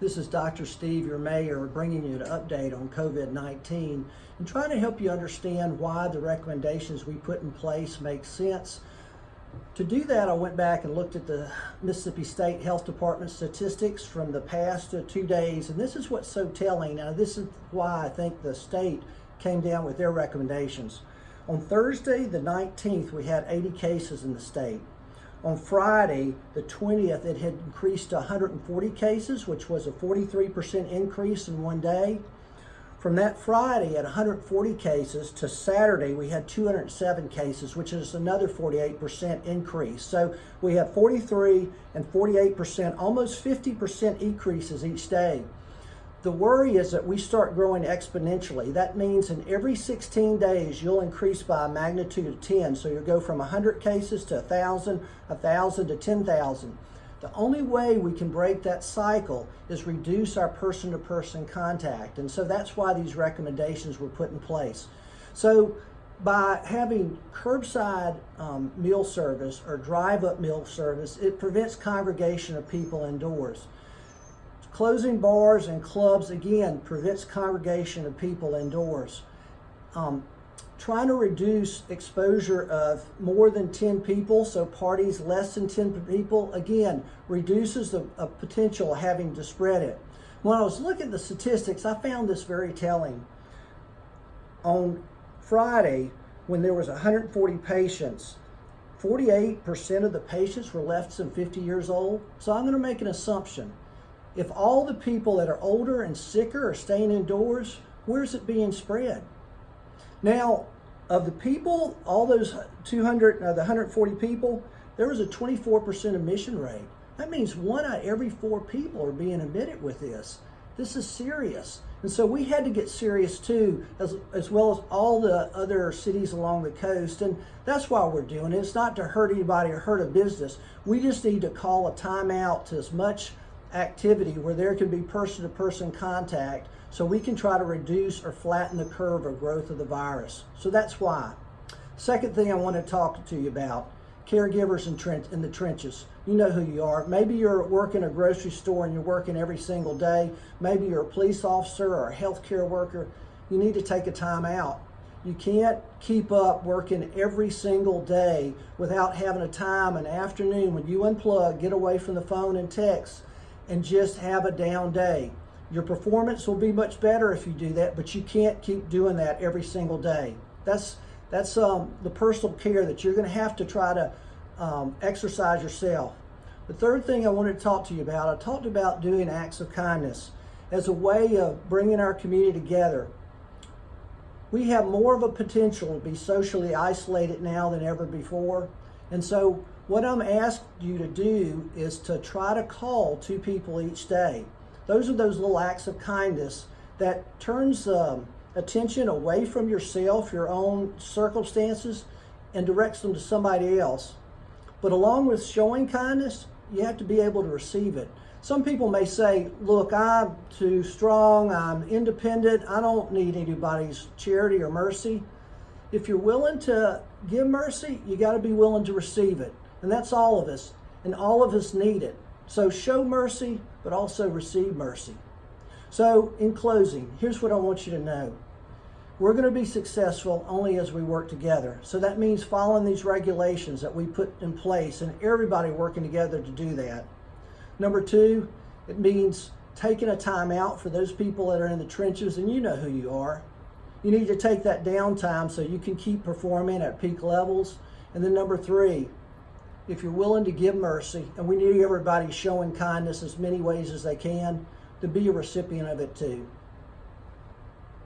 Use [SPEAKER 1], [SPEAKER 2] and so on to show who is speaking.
[SPEAKER 1] This is Dr. Steve, your mayor, bringing you an update on COVID-19 and trying to help you understand why the recommendations we put in place make sense. To do that, I went back and looked at the Mississippi State Health Department statistics from the past 2 days, and this is what's so telling. Now, this is why I think the state came down with their recommendations. On Thursday, the 19th, we had 80 cases in the state. On Friday, the 20th, it had increased to 140 cases, which was a 43% increase in one day. From that Friday at 140 cases to Saturday, we had 207 cases, which is another 48% increase. So we have 43 and 48%, almost 50% increases each day. The worry is that we start growing exponentially. That means in every 16 days, you'll increase by a magnitude of 10. So you'll go from 100 cases to 1,000, 1,000 to 10,000. The only way we can break that cycle is reduce our person-to-person contact. And so that's why these recommendations were put in place. So by having curbside meal service or drive-up meal service, it prevents congregation of people indoors. Closing bars and clubs, again, prevents congregation of people indoors. Trying to reduce exposure of more than 10 people, so parties less than 10 people, again, reduces the potential of having to spread it. When I was looking at the statistics, I found this very telling. On Friday, when there was 140 patients, 48% of the patients were less than 50 years old. So I'm going to make an assumption. If all the people that are older and sicker are staying indoors, where's it being spread? Now, of the people, all those the 140 people, there was a 24% admission rate. That means 1 out of every 4 people are being admitted with this. This is serious. And so we had to get serious too, as well as all the other cities along the coast. And that's why we're doing it. It's not to hurt anybody or hurt a business. We just need to call a timeout to as much activity where there can be person-to-person contact so we can try to reduce or flatten the curve of growth of the virus. So that's why. Second thing I want to talk to you about, caregivers in the trenches. You know who you are. Maybe you're working a grocery store and you're working every single day. Maybe you're a police officer or a healthcare worker. You need to take a time out. You can't keep up working every single day without having a time, an afternoon when you unplug, get away from the phone and text, and just have a down day. Your performance will be much better if you do that, but you can't keep doing that every single day. That's the personal care that you're going to have to try to exercise yourself. The third thing I wanted to talk to you about, I talked about doing acts of kindness as a way of bringing our community together. We have more of a potential to be socially isolated now than ever before. And so what I'm asking you to do is to try to call 2 people each day. Those are those little acts of kindness that turns attention away from yourself, your own circumstances, and directs them to somebody else. But along with showing kindness, you have to be able to receive it. Some people may say, look, I'm too strong, I'm independent, I don't need anybody's charity or mercy. If you're willing to give mercy, you got to be willing to receive it. And that's all of us, and all of us need it. So show mercy, but also receive mercy. So in closing, here's what I want you to know. We're going to be successful only as we work together. So that means following these regulations that we put in place and everybody working together to do that. Number 2, it means taking a time out for those people that are in the trenches, and you know who you are. You need to take that downtime so you can keep performing at peak levels. And then number 3, if you're willing to give mercy, and we need everybody showing kindness as many ways as they can, to be a recipient of it too.